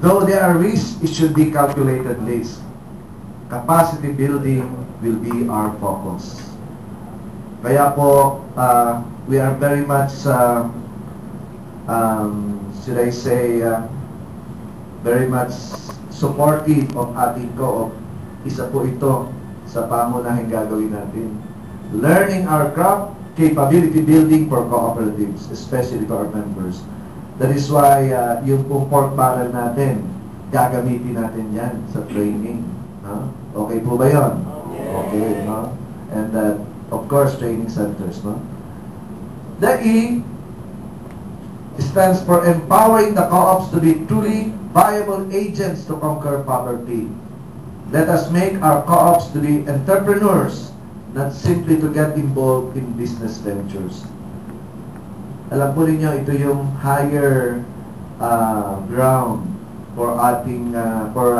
Though there are risks, it should be calculated risk. Capacity building will be our focus. Kaya po, we are very much, should I say, very much supportive of ating co-op. Isa po ito sa pangunahing gagawin natin. Learning our craft, capability building for cooperatives, especially for our members. That is why yung pong pork barrel natin, gagamitin natin yan sa training. No? Okay po ba yun? Okay. No? And of course, training centers. No? The E stands for empowering the co-ops to be truly viable agents to conquer poverty. Let us make our co-ops to be entrepreneurs, not simply to get involved in business ventures. Alam po ninyo, ito yung higher ground for ating for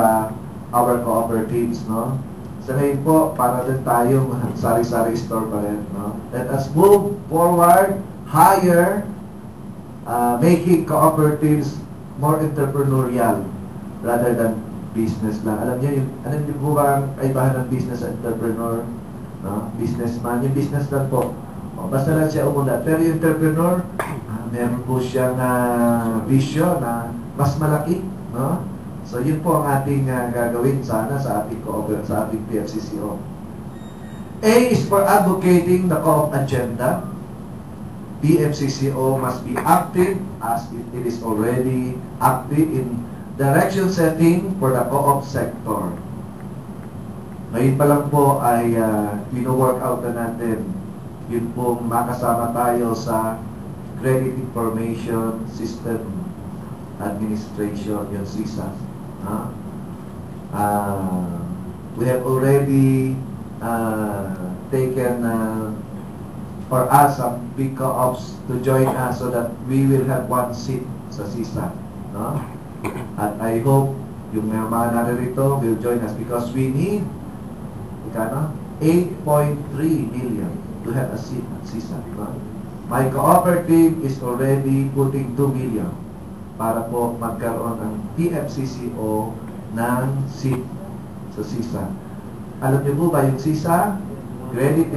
our cooperatives, no? Sa ngayon po, para din tayo sari-sari store pa rin, no? Let us move forward higher, making cooperatives more entrepreneurial rather than business lang. Alam niyo po ba ang kaibahan ng business entrepreneur? No? Businessman, yung business lang po. Basta lang siya umunlad. Pero yung entrepreneur, meron po siyang vision na mas malaki. No? So yun po ang ating gagawin sana sa ating sa ating PFCCO. A is for advocating the co-op agenda. PFCCO must be active as it is already active in direction setting for the co-op sector. Ngayon pa lang po ay pino-workout na natin. Yun po makasama tayo sa Credit Information System Administration, yung CISA. We have already taken for us some big co-ops to join us so that we will have one seat sa CISA. No? At I hope yung mga naririto will join us because we need 8.3 million to have a seat at CISA. No? My cooperative is already putting 2 million para po magkaroon ng PFCCO ng seat sa CISA. Alam niyo po ba yung CISA? Credit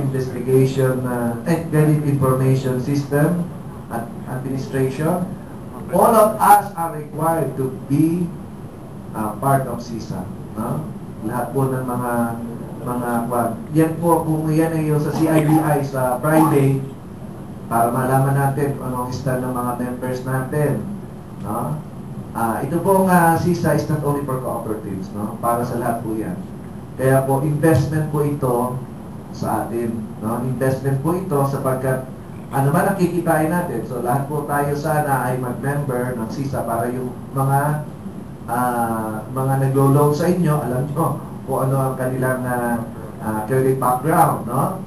Information System Administration. All of us are required to be part of CISA. No? Lahat po ng mga yan po, kung yan ay yung sa CIBI sa Friday, para malaman natin kung anong stand ng mga members natin. No? Ito pong CISA is not only for cooperatives, no? Para sa lahat po yan. Kaya po, investment po ito sa atin. No? Investment po ito sapagkat ano man ang kikitain natin. So lahat po tayo sana ay mag-member ng CISA para yung mga naglo-loan sa inyo, alam nyo kung ano ang kanilang credit background. No?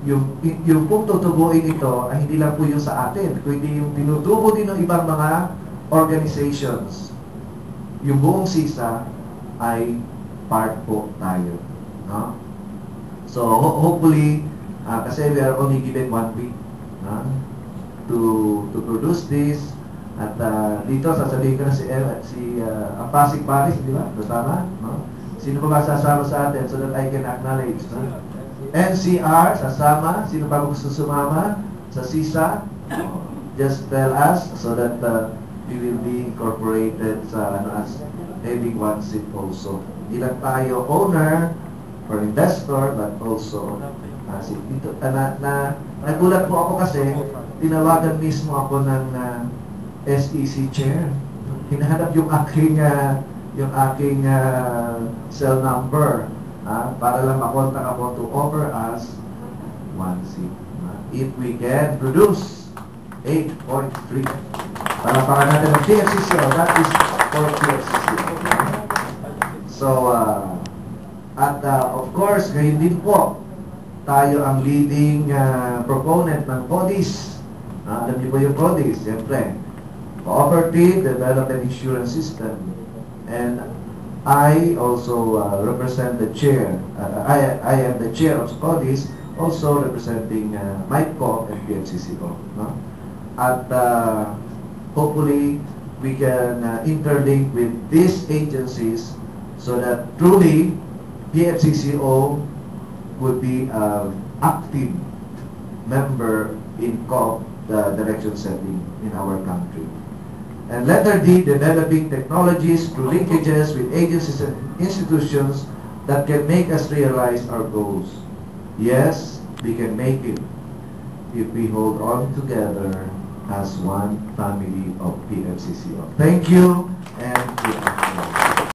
Yung pong tutubuin ito ay hindi lang po yung sa atin, kundi yung tinutubo din ng ibang mga organizations. Yung buong CISA ay part po tayo. No? So hopefully, kasi we are only given 1 week to produce this. At dito sasabihin ko na si Pasig Paris, di ba? Tama? No? Sino pa ba sasama sa atin so that I can acknowledge? No? NCR, sasama. Sino pa gusto sumama sa CISA? Just tell us so that we will be incorporated sa as having one seat also. Hindi lang tayo owner or investor, but also dito, nagulat po ako kasi tinawagan mismo ako ng SEC chair. Hinahanap yung aking cell number para lang makontak ako to offer us one seat. If we can produce 8.3. Palapakan natin ang PFCCO. That is for PFCCO. So, of course, ngayon din po, tayo ang leading proponent ng CODIS. Alam niyo po yung CODIS, siyempre. Cooperative Development Insurance System. And I also represent the chair. I am the chair of CODIS, also representing MICO and PFCCO. No? At hopefully, we can interlink with these agencies so that truly PFCCO would be an active member in COP, the direction setting in our country. And letter D, developing technologies through linkages with agencies and institutions that can make us realize our goals. Yes, we can make it if we hold on together as one family of PFCCO. Thank you, and